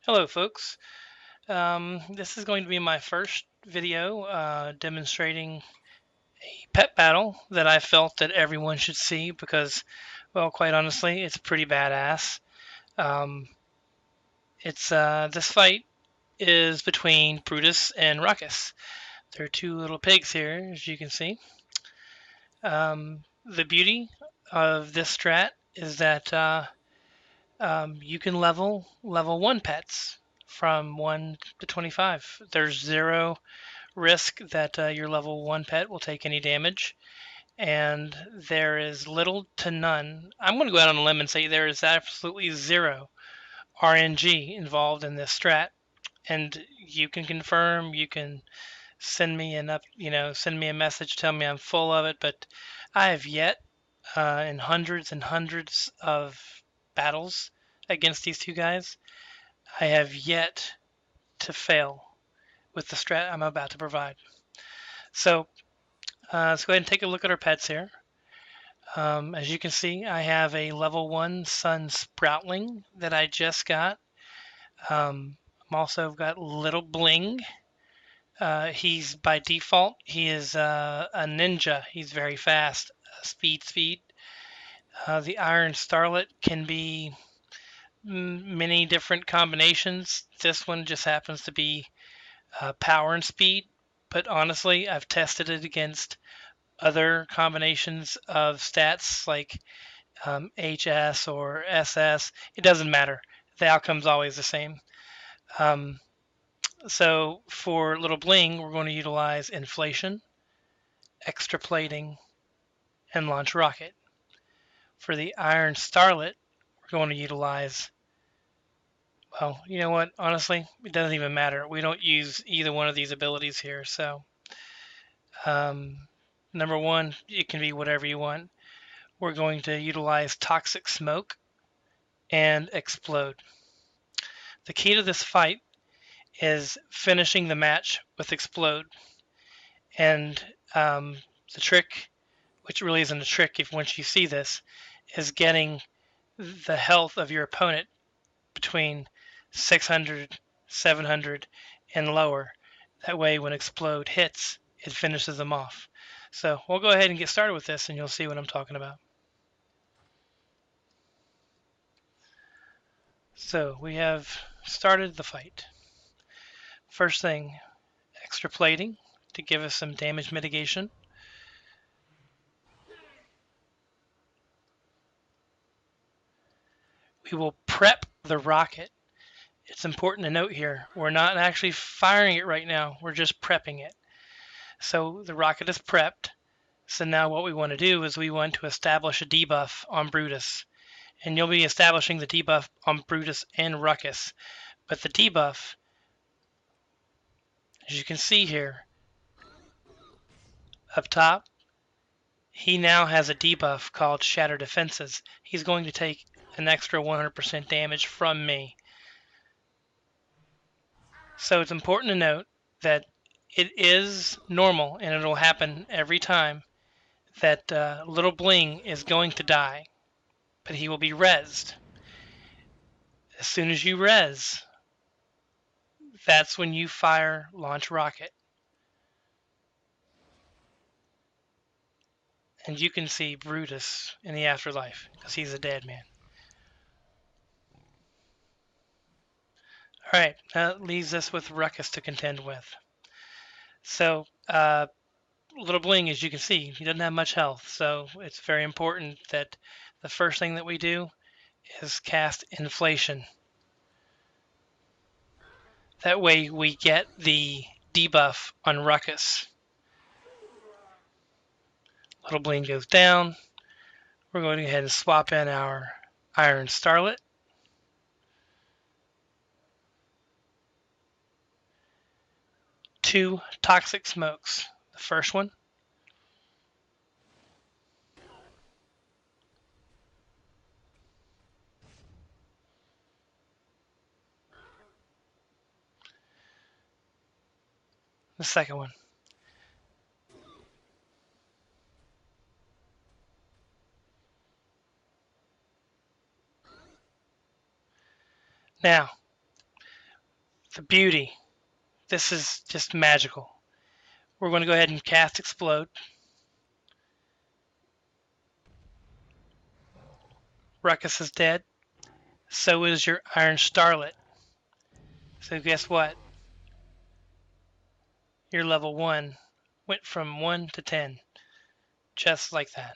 Hello, folks. This is going to be my first video demonstrating a pet battle that I felt that everyone should see because, well, quite honestly, it's pretty badass. Um, it's This fight is between Brutus and Rukus. They're two little pigs here, as you can see. The beauty of this strat is that you can level one pets from 1 to 25. There's zero risk that your level 1 pet will take any damage, and there is little to none. I'm going to go out on a limb and say there is absolutely zero RNG involved in this strat, and you can confirm, you can send me a message, tell me I'm full of it, but I have yet, in hundreds and hundreds of battles against these two guys, I have yet to fail with the strat I'm about to provide. So let's go ahead and take a look at our pets here. As you can see, I have a level 1 Sun Sproutling that I just got. I'm also got Little Bling. He's by default, he is a ninja. He's very fast. Speed. The Iron Starlet can be many different combinations. This one just happens to be power and speed. But honestly, I've tested it against other combinations of stats like HS or SS. It doesn't matter. The outcome's always the same. Um, so for Little Bling, we're going to utilize Inflation, Extra Plating, and Launch Rocket. For the Iron Starlet, we're going to utilize, well, you know what? Honestly, it doesn't even matter. We don't use either one of these abilities here. So, um, number one, it can be whatever you want. We're going to utilize Toxic Smoke and Explode. The key to this fight is finishing the match with Explode. And the trick, which really isn't a trick if once you see this, is getting the health of your opponent between 600, 700, and lower. That way, when Explode hits, it finishes them off. So we'll go ahead and get started with this, and you'll see what I'm talking about. So we have started the fight. First thing, extra plating to give us some damage mitigation. We will prep the rocket. It's important to note here, we're not actually firing it right now, we're just prepping it. So the rocket is prepped. So now what we want to do is we want to establish a debuff on Brutus. And you'll be establishing the debuff on Brutus and Rukus. But the debuff, as you can see here, up top, he now has a debuff called Shatter Defenses. He's going to take an extra 100% damage from me. So it's important to note that it is normal, and it'll happen every time, that Little Bling is going to die, but he will be rezzed. As soon as you res, that's when you fire Launch Rocket. And you can see Brutus in the afterlife, because he's a dead man. Alright, that leaves us with Rukus to contend with. So, Little Bling, as you can see, he doesn't have much health, so it's very important that the first thing that we do is cast Inflation. That way we get the debuff on Rukus. Little Bling goes down. We're going to go ahead and swap in our Iron Starlet. Two Toxic Smokes. The first one. The second one. Now, The beauty. This is just magical. We're going to go ahead and cast Explode. Ruckus is dead. So is your Iron Starlet. So guess what? Your level 1 went from 1 to 10. Just like that.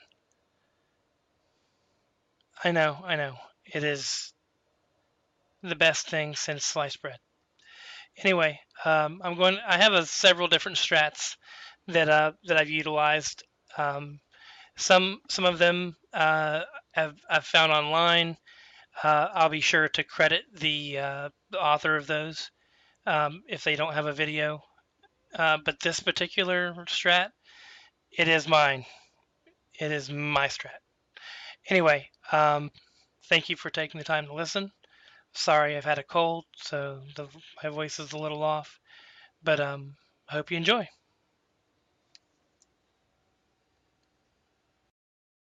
I know. It is the best thing since sliced bread. Anyway, I have several different strats that I've utilized. Some of them I've found online. I'll be sure to credit the author of those if they don't have a video. But this particular strat, it is mine. It is my strat. Anyway, thank you for taking the time to listen. Sorry, I've had a cold, so my voice is a little off, but I hope you enjoy.